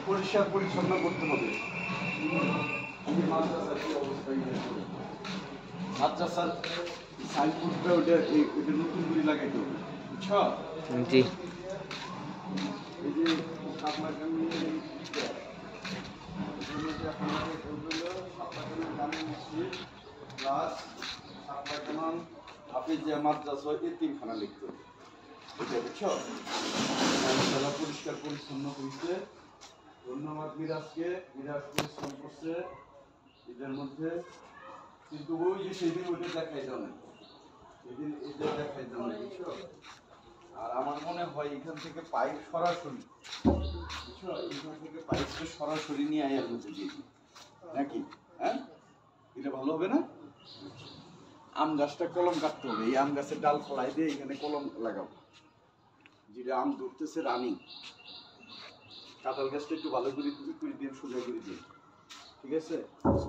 পরিষ্কার পরিচ্ছন্ন করতে হবে। মাদ্রাসার সাইনবোর্ডটা ওটা নতুন করে লাগাইতে হবে, বুঝছো? জি। এই যে মাদ্রাসা এতিমখানা লিখতে হবে, বুঝছো? পরিষ্কার পরিচ্ছন্ন হয়েছে। ধন্যবাদ মিরাজকে, মিরাজ পরিশ্রম করছে এদের মধ্যে। কিন্তু ওই যে সেদিন ওইটা দেখাই যাও না, সেদিন এটা দেখাই যাও না, বুঝছো? আর আমার মনে হয় এখান থেকে পাইপ সরাসরি, বুঝছো, এখান থেকে পাইপটা সরাসরি নিয়ে আয়ার মধ্যে দিয়ে দিই নাকি, হ্যাঁ? এটা ভালো হবে না? আম গাছটা কলম কাটতে হবে, এই আম গাছের ডাল ফলাই দিয়ে এখানে কলম লাগাবো, যেটা আম ধরতেছে রানিং। কাঁঠাল গাছটা একটু ভালো করে দিয়ে সোজা করে দিয়ে, ঠিক আছে?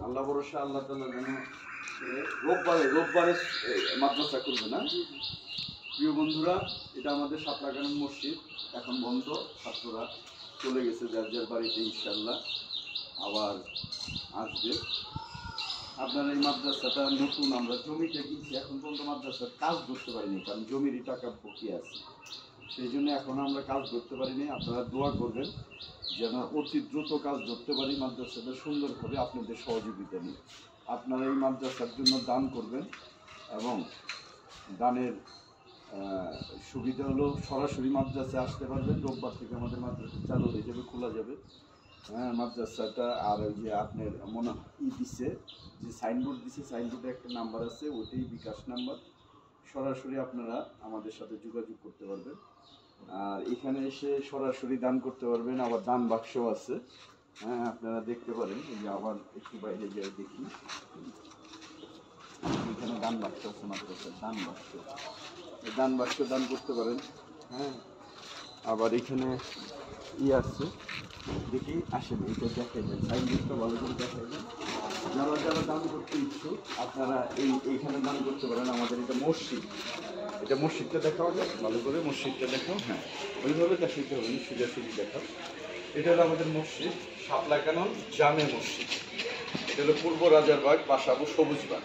আল্লাহ ভরসা, আল্লাহ তাআলা যেন রোববারে মাদ্রাসা করবে না। প্রিয় বন্ধুরা, এটা আমাদের সাতলাগান মসজিদ, এখন বন্ধ, ছাত্ররা চলে গেছে যার যার বাড়িতে, ইনশাআল্লাহ আবার আসবে। আপনার এই মাদ্রাসাটা নতুন, আমরা জমিতে কিনছি, এখন পর্যন্ত মাদ্রাসার কাজ করতে পারিনি, কারণ জমিরই টাকা বকি আছে, সেই জন্য এখন আমরা কাজ করতে পারিনি। আপনারা দোয়া করবেন যেন অতি দ্রুত কাজ ধরতে পারি, মাদ্রাসাটা সুন্দর করে আপনাদের সহযোগিতা নিয়ে। আপনারা এই মাদ্রাসার জন্য দান করবেন, এবং দানের সুবিধা হলো সরাসরি মাদ্রাসা আসতে পারবেন। রোববার থেকে আমাদের মাদ্রাসা চালু হয়ে যাবে, খোলা যাবে, হ্যাঁ, মাদ্রাসাটা। আর ওই যে আপনার মনে দিচ্ছে যে সাইনবোর্ড দিচ্ছে, সাইনবোর্ডে একটা নাম্বার আছে, ওইটাই বিকাশ নাম্বার, সরাসরি আপনারা আমাদের সাথে যোগাযোগ করতে পারবেন। আর এখানে এসে সরাসরি দান করতে পারবেন, আবার দান বাক্স আছে, হ্যাঁ, আপনারা দেখতে পারেন। এই যে আবার একটু বাইরে যাই দেখি, এখানে দান বাক্স আছে, মাদ্রাসার দান বাক্স, দান বাক্স দান করতে পারেন, হ্যাঁ। আবার এখানে আছে, দেখি আসেন, এটা দেখাই যায়, সাইনবোর্ডটা ভালো করে দেখাই যায়। যারা যারা দান করতে ইচ্ছুক আপনারা এইখানে দান করতে পারেন। আমাদের এটা মসজিদ, এটা মসজিদটা দেখাও যায় ভালো করে, মসজিদটা দেখাও, হ্যাঁ, ওইভাবে দেখাইতে হবে, সোজাসুজি দেখাও। এটা হলো আমাদের মসজিদ, শাপলা কানন জামে মসজিদ। এটা হলো পূর্ব রাজারবাগ, বাসাবো সবুজবাগ।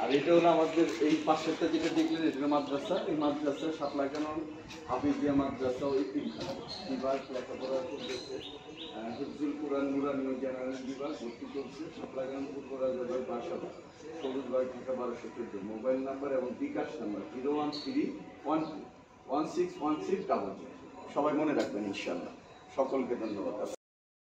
আর এটা হলো আমাদের এই পাশেরটা যেটা দেখলেন, এটা হলো মাদ্রাসা। এই মাদ্রাসা শাপলা কানন হাফিজিয়া মাদ্রাসা, ওই তিনখানা বিভাগ লেখাপড়া করতেছে। হিফজুল কুরআন নুরানি জেনারেল বিভাগ ভর্তি করছে। শাপলা কানন পূর্ব রাজারবাগ, বাসাবো সবুজবাগ, ঢাকা 1214। মোবাইল নাম্বার এবং বিকাশ নাম্বার 01312161600। সবাই মনে রাখবেন ইনশাআল্লাহ। সকলকে ধন্যবাদ।